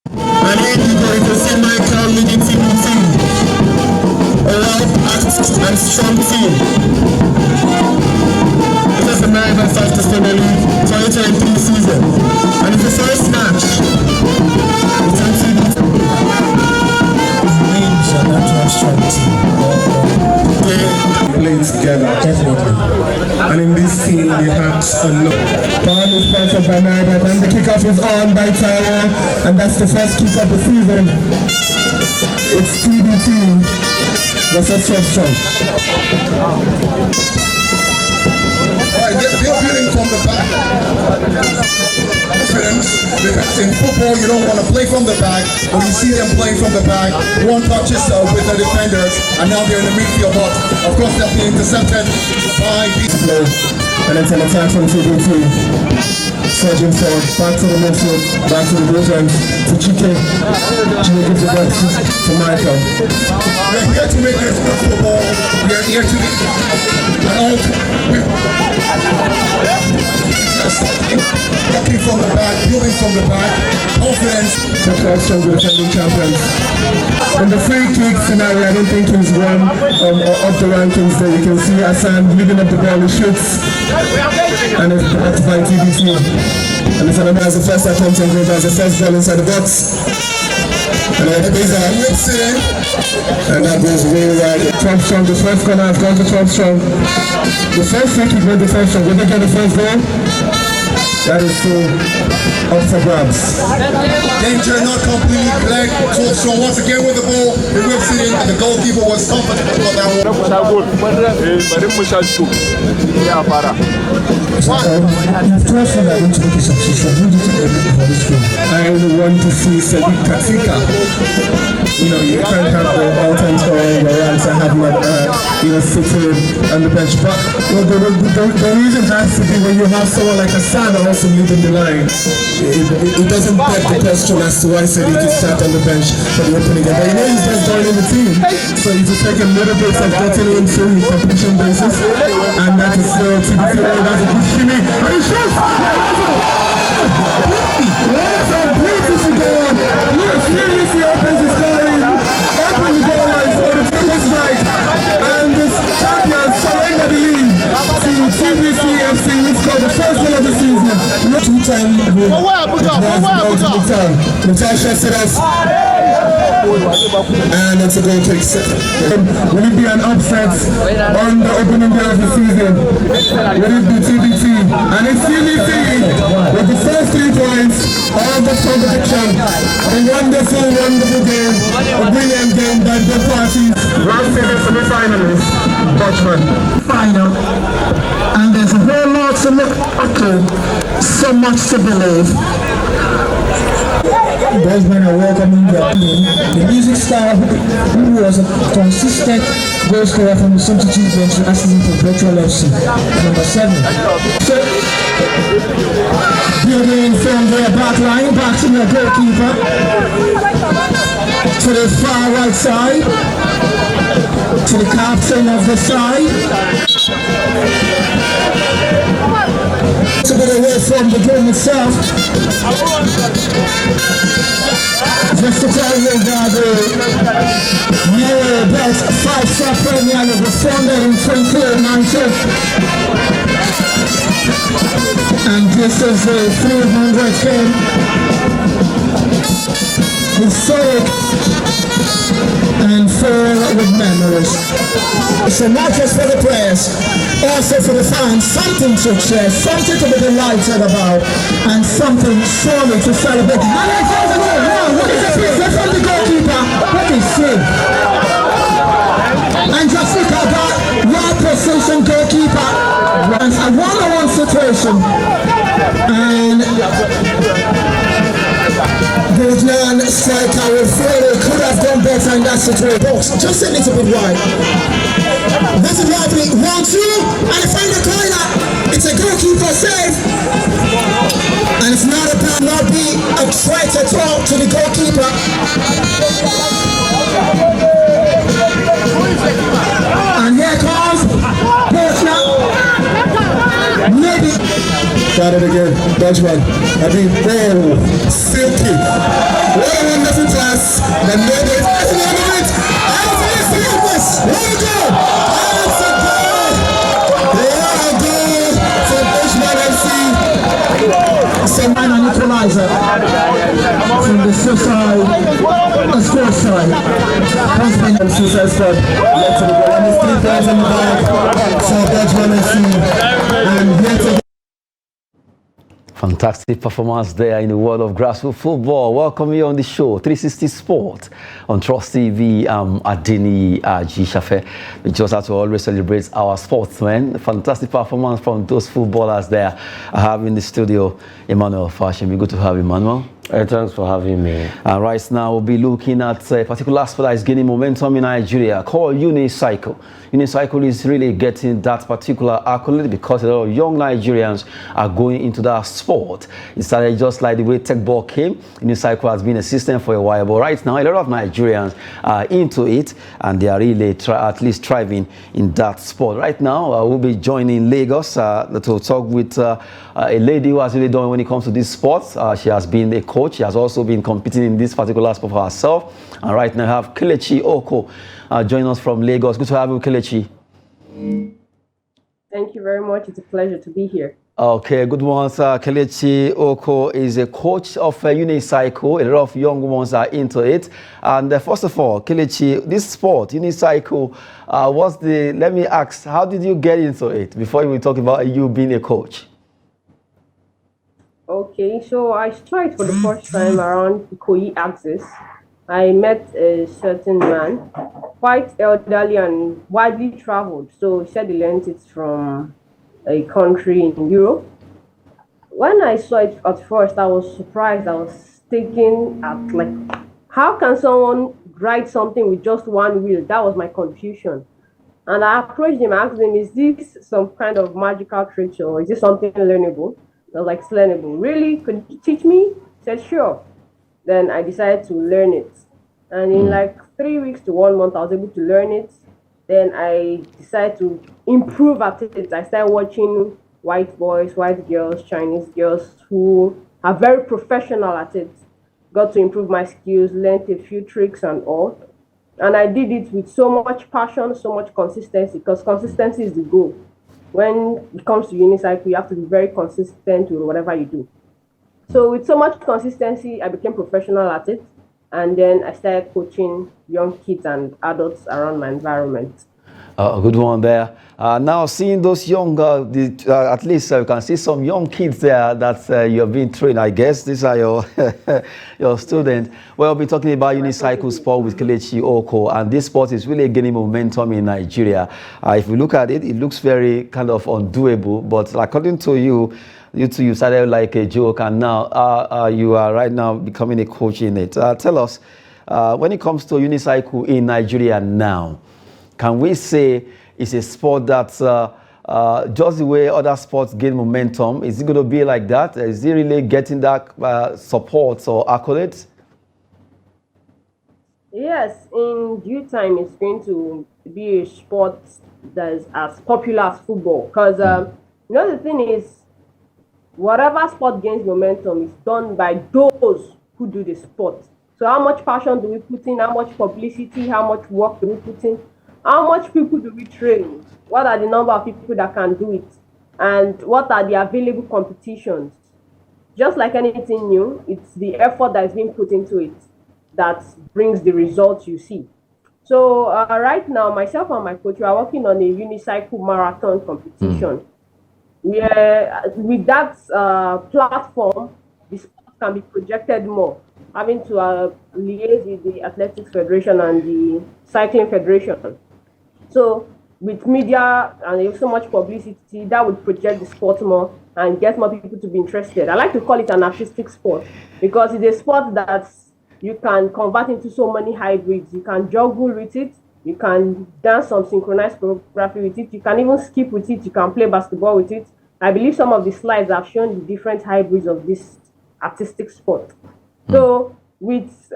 And then you're going to see Michael leading team a loud, active and strong team. It is the Enyimba fastest in the league 2023 season. And it's the first match. Names are not to have strong team. They play together. Definitely. And in this team, we have a lot. Ball is sponsored by Enyimba, and the kickoff is on by Taiwan, and that's the first kick of the season. It's TBT versus Strong. Alright, they're building from the back. Because in football, you don't want to play from the back, but you see them playing from the back. One touches with the defenders, and now they're in the midfield. But of course, they'll be intercepted by these players. And it's an attack from TBT. Surging forward, back to the midfield, back to the defense, to Chike. Chike gives it back to Michael. We're here to make this good football. We're here to be working from the back, building from the back, confidence. Strong with defending champions. In the free kick scenario, I don't think he's one or up the rankings there. You can see Hassan leading up the ball, he shoots. And it's blocked by TBT. And it's another as the first attempt and goes as the first ball inside the box. And then whips it in. And that goes way wide. 12 Strong, the first corner has gone to 12 Strong. The first free kick went to 12 Strong. Will they get the first goal? That is so up for grabs. Danger not completely black. 12 Strong once again with the ball. He whips it in, and the goalkeeper was comfortable for that one. You've told us that I want to make a substitution. Who do you think they're looking for this game? I only want to see Sadiq Katika. You know, you can't have the all-time scorer Lawrence and have him, sitting on the bench. But the reason has to be when you have someone like Hassan also leading the line. It doesn't beg the question as to why Sadiq is sat on the bench for the opening game. But you know he's just joining the team. So you just take a little bit of getting him through his competition basis. And that is still TBT. That's a good shimmy. And he shoots! What a beautiful goal! Look, seriously opens his goal in. Opens the goal line for the first right. And the champions surrender the lead to TBC FC, which scored the first goal of the season. Two-time goal. Mutar shuts it off. And it's a goal kick. Will it be an upset on the opening day of the season? Will it be TBT? And it's TBT with the first 3 points of the competition. A wonderful, wonderful game. A brilliant game by both parties. Last second semi-finalists, Dutchman. Final. And there's a whole lot to look up to. So much to believe. Those men are welcoming their team. The music star who was a consistent goal scorer from the 72 bench last season for Virtual FC, number 7. So, building from their back line, back to the goalkeeper, to the far right side, to the captain of the side. A bit away from the game itself. Just to tell you that the best 5-star Premier League was founded in 2019. And this is a 300 game. Historic and full with memories. So not just for the players, also for the fans, something to share, something to be delighted about, and something surely to celebrate. And I tell the goal, wow, what is this? That's from the goalkeeper. What is it? And just look at that, well positioned goalkeeper. And a one-on-one situation. And there's no striker with Finidi could have done better in that situation. Just a little bit wide. This is lovely. 1-2, and they find the corner. It's a goalkeeper save. And it's not be a threat at all to the goalkeeper. And here comes Portland. Maybe. Got it again, Dutchman. I mean, silky. An equalizer from the suicide score side. Consequent suicide squad led to the goal, and it's 3,000 in the back for Dutchman FC. And here to Fantastic performance there in the world of grassroots football. Welcome you on the show, 360 Sport on Trust TV. I'm Adini Shafe. We just have to always celebrate our sportsmen. Fantastic performance from those footballers there. I have in the studio Emmanuel Fashion. Good to have you, Emmanuel. Thanks for having me. Right now, we'll be looking at a particular sport that is gaining momentum in Nigeria called Unicycle. Unicycle is really getting that particular accolade because a lot of young Nigerians are going into that sport. It started just like the way tech ball came. Unicycle has been a system for a while, but right now, a lot of Nigerians are into it and they are really at least thriving in that sport. Right now, we'll be joining Lagos to talk with a lady who has really done when it comes to this sport. She has been a coach. She has also been competing in this particular sport for herself. And right now I have Kelechi Oko joining us from Lagos. Good to have you, Kelechi. Thank you very much. It's a pleasure to be here. Okay, good ones. Kelechi Oko is a coach of Unicycle. A lot of young ones are into it. And first of all, Kelechi, this sport, Unicycle, let me ask, how did you get into it before we talk about you being a coach? Okay, so I tried for the first time around Ikoyi axis. I met a certain man, quite elderly and widely traveled. So he said he learned it from a country in Europe. When I saw it at first, I was surprised. I was thinking at like, how can someone ride something with just one wheel? That was my confusion. And I approached him, asked him, is this some kind of magical trick or is this something learnable? I was like, learnable. Really? Could you teach me? He said, sure. Then I decided to learn it. And in like 3 weeks to 1 month, I was able to learn it. Then I decided to improve at it. I started watching white boys, white girls, Chinese girls who are very professional at it. Got to improve my skills, learned a few tricks and all. And I did it with so much passion, so much consistency, because consistency is the goal. When it comes to Unicycle, you have to be very consistent with whatever you do. So with so much consistency, I became professional at it. And then I started coaching young kids and adults around my environment. A good one there. Now, seeing those young, at least you can see some young kids there that you have been trained. I guess these are your your students. Well, we'll be talking about Unicycle sport with Kelechi Oko, and this sport is really gaining momentum in Nigeria. If we look at it, it looks very kind of undoable. But according to you, you started like a joke, and now you are right now becoming a coach in it. Tell us, when it comes to Unicycle in Nigeria now, can we say it's a sport that's just the way other sports gain momentum? Is it going to be like that? Is it really getting that support or accolades? Yes, in due time, it's going to be a sport that is as popular as football. Because, the thing is, whatever sport gains momentum is done by those who do the sport. So how much passion do we put in? How much publicity? How much work do we put in? How much people do we train? What are the number of people that can do it? And what are the available competitions? Just like anything new, it's the effort that is being put into it that brings the results you see. So right now, myself and my coach, we are working on a Unicycle marathon competition. Where with that platform, the sport can be projected more, having to liaise with the Athletics Federation and the Cycling Federation. So with media and so much publicity, that would project the sport more and get more people to be interested. I like to call it an artistic sport because it's a sport that you can convert into so many hybrids. You can juggle with it, you can dance some synchronized choreography with it, you can even skip with it, you can play basketball with it. I believe some of the slides have shown the different hybrids of this artistic sport. So with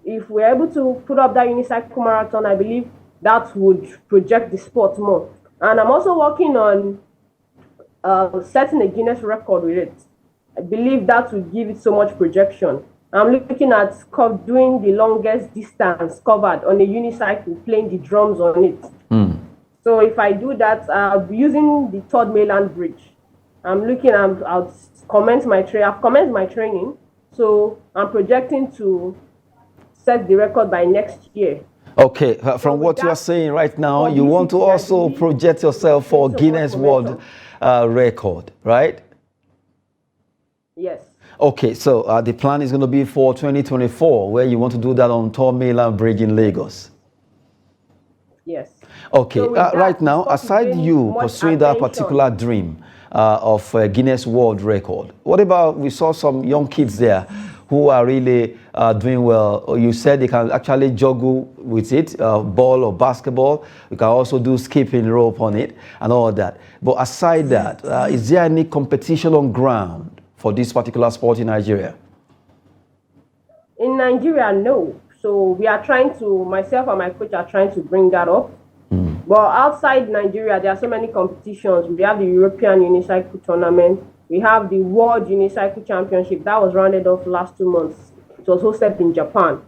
if we're able to put up that Unicycle marathon, I believe that would project the sport more. And I'm also working on setting a Guinness record with it. I believe that would give it so much projection. I'm looking at doing the longest distance covered on a unicycle, playing the drums on it. So if I do that, I'll be using the third mainland bridge. I'll commence my I've commenced my training. So I'm projecting to set the record by next year. Okay, from what you are saying right now, you want to also project yourself for Guinness World Record, right? Yes. Okay, so the plan is going to be for 2024, where you want to do that on Third Mainland Bridge in Lagos. Yes. Okay, So right now, aside you pursuing that particular dream of Guinness World Record, what about, we saw some young kids there who are really doing well. You said they can actually juggle with it, ball or basketball. You can also do skipping rope on it and all that. But aside that, is there any competition on ground for this particular sport in Nigeria? In Nigeria, no. So we are trying to, myself and my coach are trying to bring that up. But outside Nigeria, there are so many competitions. We have the European Unicycle Tournament. We have the World Unicycle Championship. That was rounded off last 2 months. It was hosted in Japan.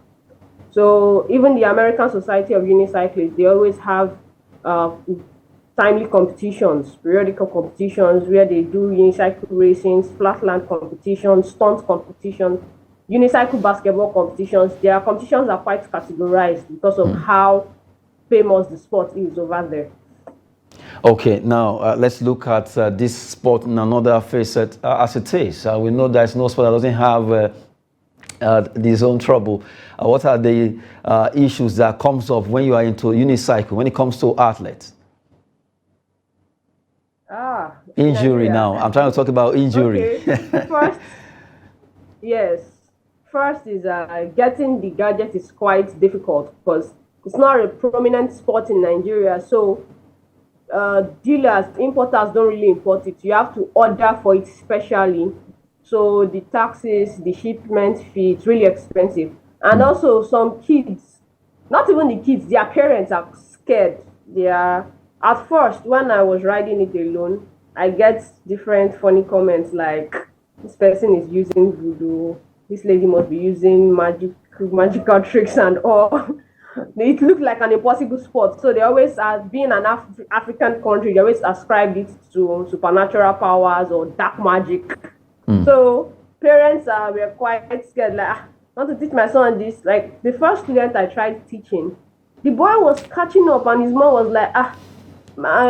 So even the American Society of Unicyclists, they always have timely competitions, periodical competitions where they do unicycle racing, flatland competitions, stunt competitions, unicycle basketball competitions. Their competitions are quite categorized because of how famous the sport is over there. Okay, now let's look at this sport in another facet as it is. We know there's no sport that doesn't have its own trouble. What are the issues that comes up when you are into unicycle, when it comes to athletes? Injury now. I'm trying to talk about injury. Okay. First is getting the gadget is quite difficult because it's not a prominent sport in Nigeria. So dealers, importers don't really import it. You have to order for it specially. So the taxes, the shipment fee, it's really expensive. And also some kids, not even the kids, their parents are scared. They are, at first, when I was riding it alone, I get different funny comments like, this person is using voodoo, this lady must be using magical tricks and all. It looked like an impossible sport. So they always, being an African country, they always ascribed it to supernatural powers or dark magic. So parents were quite scared, like, I want to teach my son this. Like the first student I tried teaching, the boy was catching up and his mom was like,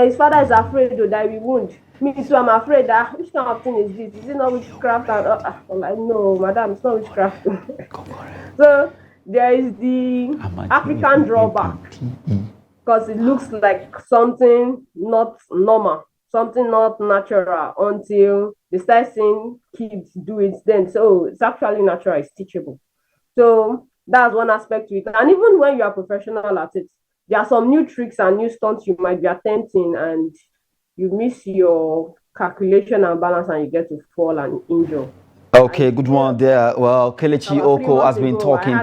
his father is afraid that we won't. Me too, I'm afraid that, which kind of thing is this? Is it not witchcraft? And I'm like, no, madam, it's not witchcraft. So there is the African drawback because it looks like something not normal, something not natural until they start seeing kids do it. Then, so it's actually natural, it's teachable. So that's one aspect to it. And even when you are professional at it, there are some new tricks and new stunts you might be attempting and you miss your calculation and balance and you get to fall and injure. Okay, good one there. Well, Kelechi Oko has been talking.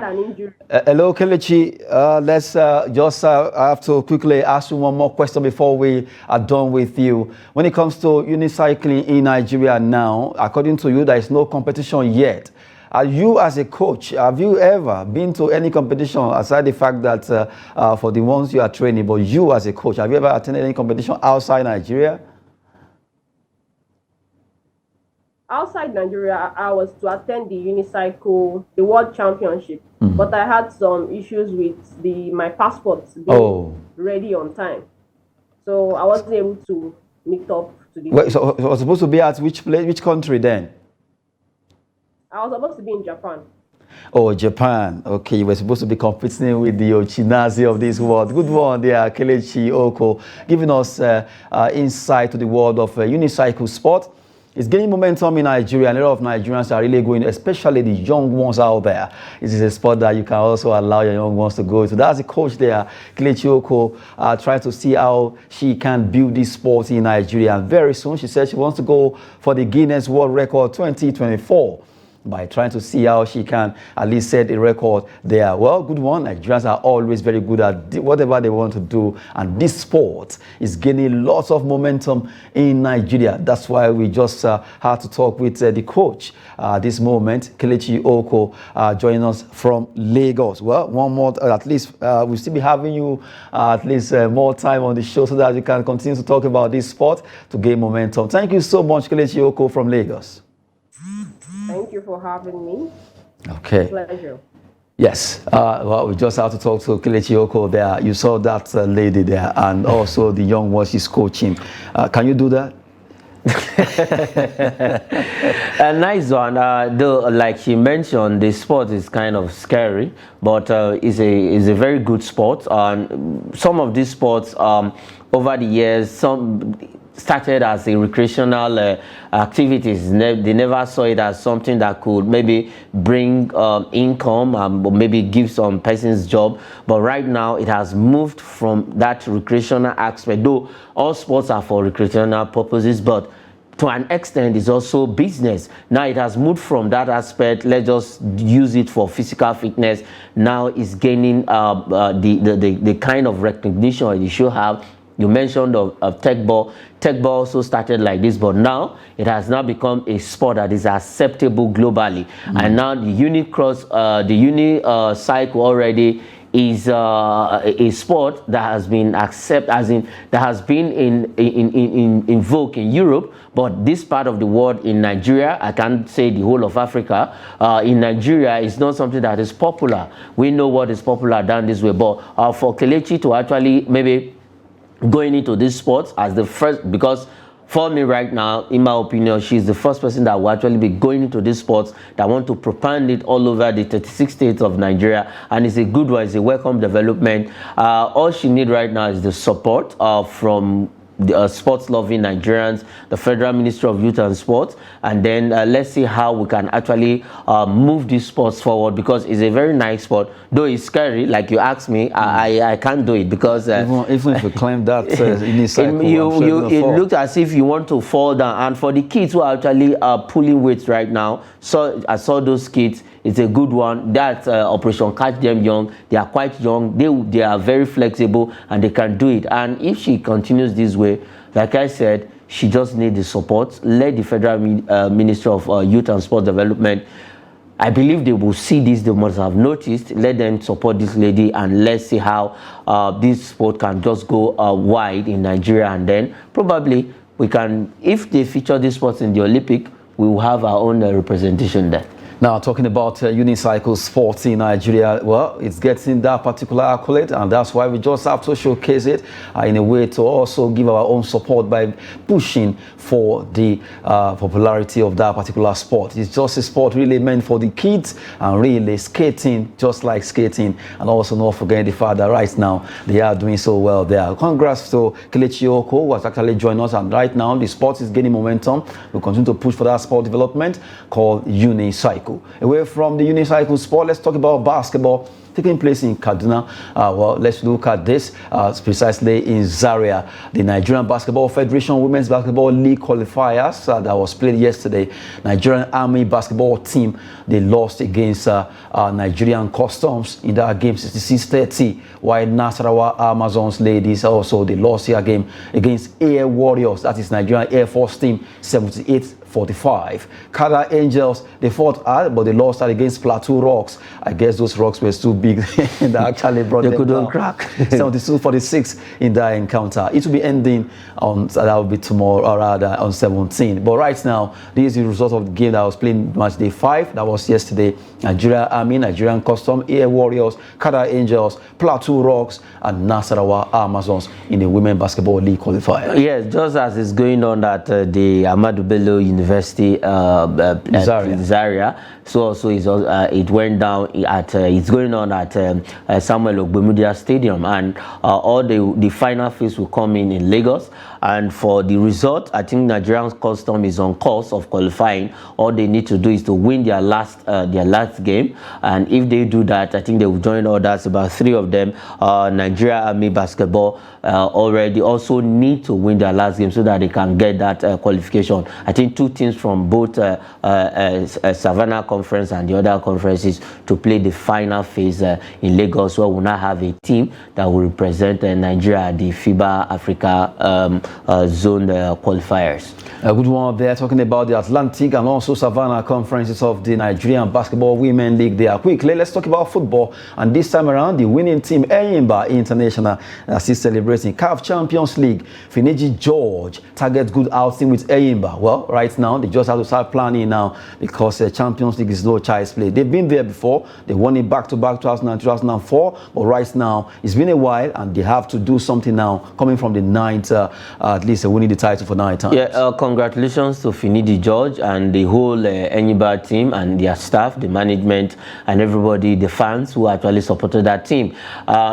Hello, Kelechi. Let's I have to quickly ask you one more question before we are done with you. When it comes to unicycling in Nigeria now, according to you, there is no competition yet. Are you as a coach, have you ever been to any competition aside the fact that for the ones you are training, but you as a coach, have you ever attended any competition outside Nigeria? Outside Nigeria, I was to attend the Unicycle, the World Championship, but I had some issues with my passport being ready on time. So I wasn't able to meet up to the... Wait, so it was supposed to be at which place, which country then? I was supposed to be in Japan. Oh, Japan. Okay, you were supposed to be competing with the Ochinazi of this world. Good one there, Kelechi Oko, giving us insight to the world of unicycle sport. It's gaining momentum in Nigeria, and a lot of Nigerians are really going, especially the young ones out there. This is a sport that you can also allow your young ones to go to. That's the coach there, Kelechi Oko, trying to see how she can build this sport in Nigeria. And very soon, she said she wants to go for the Guinness World Record 2024. by trying to see how she can at least set a record there. Well, good one. Nigerians are always very good at whatever they want to do, and this sport is gaining lots of momentum in Nigeria. That's why we just had to talk with the coach this moment, Kelechi Oko, joining us from Lagos. Well, one more, at least we'll still be having you at least more time on the show so that we can continue to talk about this sport to gain momentum. Thank you so much, Kelechi Oko from Lagos. Thank you for having me. Okay. Pleasure. Yes. Well, we just have to talk to Kelechi Oko there. You saw that lady there, and also the young one she's coaching. Can you do that? A nice one. Though, like she mentioned, the sport is kind of scary, but it's a very good sport. Some of these sports, over the years, some started as a recreational activities. They never saw it as something that could maybe bring income or maybe give some persons job. But right now it has moved from that recreational aspect, though all sports are for recreational purposes, but to an extent it's also business. Now it has moved from that aspect, let's just use it for physical fitness. Now it's gaining the kind of recognition it should have. You mentioned of tech ball. Tech ball also started like this, but now it has now become a sport that is acceptable globally. And now the Unicycle already is a sport that has been accepted, as in that has been in vogue in Europe, but this part of the world, in Nigeria, I can't say the whole of Africa, in Nigeria, it's not something that is popular. We know what is popular down this way, but for Kelechi to actually maybe going into this sport as the first, because for me right now, in my opinion, she's the first person that will actually be going into this sport, that want to propagate it all over the 36 states of Nigeria, and it's a good one, it's a welcome development. All she needs right now is the support from the sports-loving Nigerians, the Federal Ministry of Youth and Sports, and then let's see how we can actually move these sports forward, because it's a very nice sport. Though it's scary, like you asked me, I can't do it because even if you climb that unicycle, it looks as if you want to fall down. And for the kids who are actually pulling weights right now, so I saw those kids. It's a good one. That Operation Catch Them Young. They are quite young. They are very flexible and they can do it. And if she continues this way, like I said, she just needs the support. Let the Federal Ministry of Youth and Sport Development, I believe they will see this. They must have noticed. Let them support this lady, and let's see how this sport can just go wide in Nigeria. And then probably we can, if they feature this sport in the Olympic, we will have our own representation there. Now, talking about unicycle sports in Nigeria, well, it's getting that particular accolade, and that's why we just have to showcase it in a way to also give our own support by pushing for the popularity of that particular sport. It's just a sport really meant for the kids, and really skating, just like skating, and also not forgetting the fact that right now they are doing so well there. Congrats to Kelechi Oko, who has actually joined us, and right now the sport is gaining momentum. We'll continue to push for that sport development called Unicycle. Away from the unicycle sport, let's talk about basketball taking place in Kaduna. Well, let's look at this precisely in Zaria. The Nigerian Basketball Federation Women's Basketball League qualifiers that was played yesterday. Nigerian Army basketball team, they lost against Nigerian Customs in that game 66-30, while Nasarawa Amazons ladies also, they lost their game against Air Warriors, that is Nigerian Air Force team, 78-45. Kada Angels, they fought hard, but they lost out against Plateau Rocks. I guess those rocks were too big that actually brought them down. Crack. 72-46 in that encounter. It will be ending on, that will be tomorrow, or rather on 17. But right now, this is the result of the game that was played match day 5. That was yesterday. Nigeria Army, Nigerian Custom, Air Warriors, Kada Angels, Plateau Rocks, and Nasarawa Amazons in the Women Basketball League qualifier. Yes, just as is going on at the Ahmadu Bello University Zaria. So also it went down at it's going on at Samuel Ogbemudia Stadium, and all the final phase will come in Lagos. And for the result, I think Nigerian Custom is on course of qualifying. All they need to do is to win their last game, and if they do that, I think they will join others. About 3 of them, Nigeria Army Basketball already also need to win their last game so that they can get that qualification. I think 2 2 teams from both Savannah Conference and the other conferences to play the final phase in Lagos, where we'll now have a team that will represent Nigeria at the FIBA Africa Zone qualifiers. A good one there, talking about the Atlantic and also Savannah conferences of the Nigerian Basketball Women League there. Quickly, let's talk about football. And this time around, the winning team, Enyimba International, is celebrating CAF Champions League. Finidi George targets good outing with Enyimba. Well, right now, they just have to start planning now because Champions League is no child's play. They've been there before. They won it back-to-back 2009, 2004. But right now, it's been a while and they have to do something now, coming from the 9th, at least winning the title for 9 times. Yeah, congratulations to Finidi George and the whole Enyimba team and their staff, the management, and everybody, the fans who actually supported that team.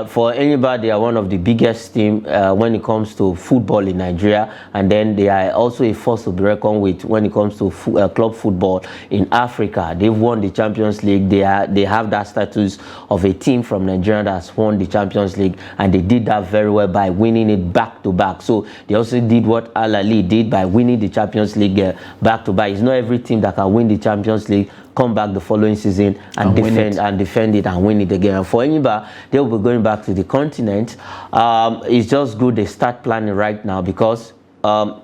For Enyimba, they are one of the biggest team when it comes to football in Nigeria, and then they are also a force to be reckoned with when it comes to club football in Africa. They've won the Champions League. They have that status of a team from Nigeria that's won the Champions League, and they did that very well by winning it back-to-back. So they also did what Al Ahly did by winning the Champions League back-to-back. It's not every team that can win the Champions League, come back the following season and defend it and win it again. And for Enyimba, they'll be going back to the continent. It's just good they start planning right now, because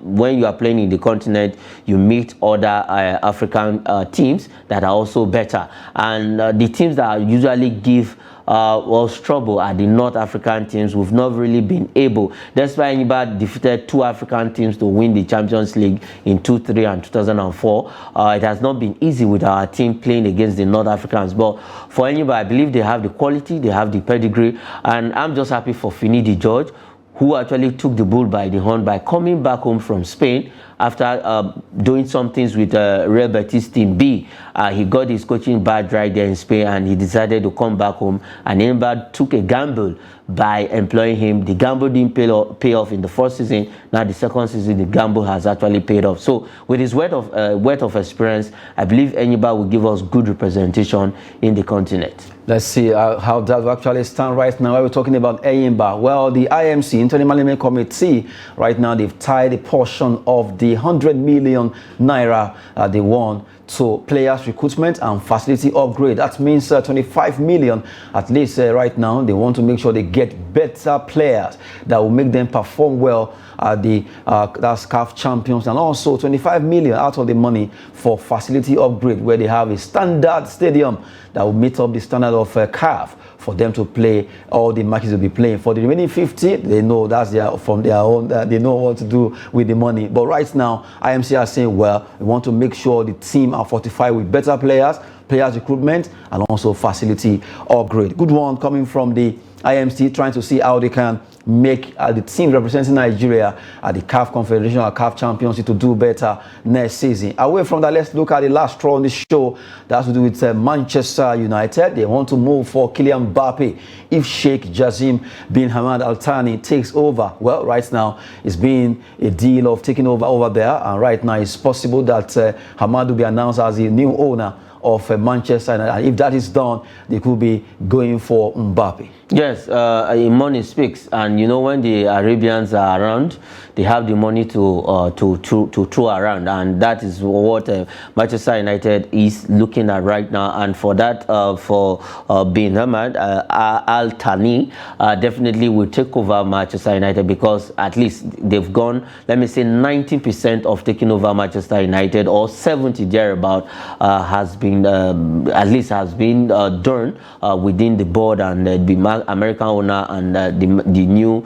when you are playing in the continent, you meet other African teams that are also better. And the teams that usually give trouble are the North African teams. We've not really been able. That's why Enyimba defeated 2 African teams to win the Champions League in 2003 and 2004. It has not been easy with our team playing against the North Africans. But for Enyimba, I believe they have the quality, they have the pedigree, and I'm just happy for Finidi George, who actually took the bull by the horn by coming back home from Spain after doing some things with Real Betis Team B. He got his coaching badge right there in Spain, and he decided to come back home. And Enyimba took a gamble by employing him. The gamble didn't pay off in the first season. Now the second season, the gamble has actually paid off. So with his wealth of experience, I believe Enyimba will give us good representation in the continent. Let's see how that will actually stand right now. We're talking about Enyimba. Well, the IMC, Interim Management Committee, right now they've tied a portion of the 100 million naira they won to players recruitment and facility upgrade. That means 25 million at least right now. They want to make sure they get better players that will make them perform well at the that's CAF champions, and also 25 million out of the money for facility upgrade, where they have a standard stadium that will meet up the standard of CAF for them to play all the matches they'll be playing. For the remaining 50, they know that's from their own, they know what to do with the money. But right now, IMC are saying, well, we want to make sure the team are fortified with better players recruitment, and also facility upgrade. Good one coming from the IMC, trying to see how they can make the team representing Nigeria at the CAF Confederation or CAF Championship to do better next season. Away from that, let's look at the last straw on the show. That has to do with Manchester United. They want to move for Kylian Mbappe if Sheikh Jassim bin Hamad Al Thani takes over. Well, right now it's been a deal of taking over there, and right now it's possible that Hamad will be announced as the new owner of Manchester United. And if that is done, they could be going for Mbappe. Yes, money speaks, and you know, when the Arabians are around, they have the money to throw around, and that is what Manchester United is looking at right now. And for that, for bin Hamad Al Thani, definitely will take over Manchester United, because at least they've gone, let me say, 90% of taking over Manchester United, or 70 thereabout, has been done within the board and the American owner and the new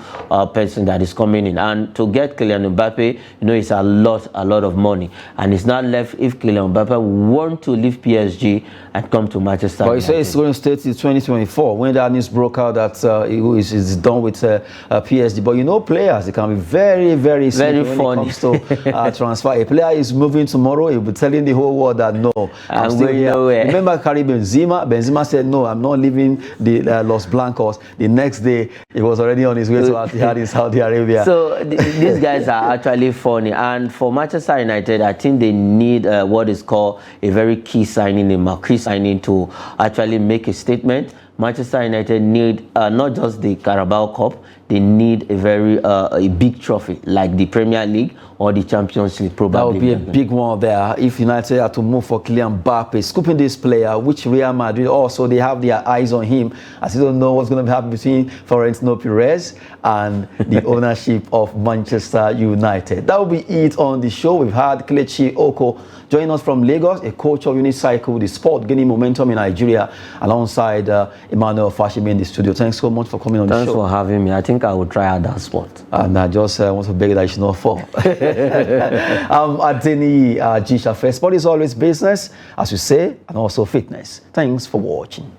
person that is coming in. And to get Kylian Mbappe, you know, it's a lot of money, and it's not left if Kylian Mbappe want to leave PSG and come to Manchester. But he says it's going to stay till 2024 when that news broke out that he is done with PSG. But you know, players, they can be very funny when it comes to transfer. A player is moving tomorrow, he'll be telling the whole world that no, I'm still here. Remember Karim Benzema? Benzema said, no, I'm not leaving the Los Blancos. The next day, he was already on his way to Al-Ittihad in Saudi Arabia. So these guys are actually funny. And for Manchester United, I think they need what is called a very key signing, a marquee signing, to actually make a statement Manchester United need not just the Carabao Cup, they need a very a big trophy like the Premier League or the Champions League probably. That would be a big one there if United had to move for Kylian Mbappe, scooping this player, which Real Madrid also, they have their eyes on him as they don't know what's going to happen between Florentino Perez and the ownership of Manchester United. That will be it on the show. We've had Kelechi Oko joining us from Lagos, a coach of Unicycle, the sport gaining momentum in Nigeria, alongside Emmanuel Fashimi in the studio. Thanks so much for coming on the show. Thanks for having me. I think I will try out that sport. And I just want to beg that you should not fall. I'm Adeni Jisha. Sport is always business, as you say, and also fitness. Thanks for watching.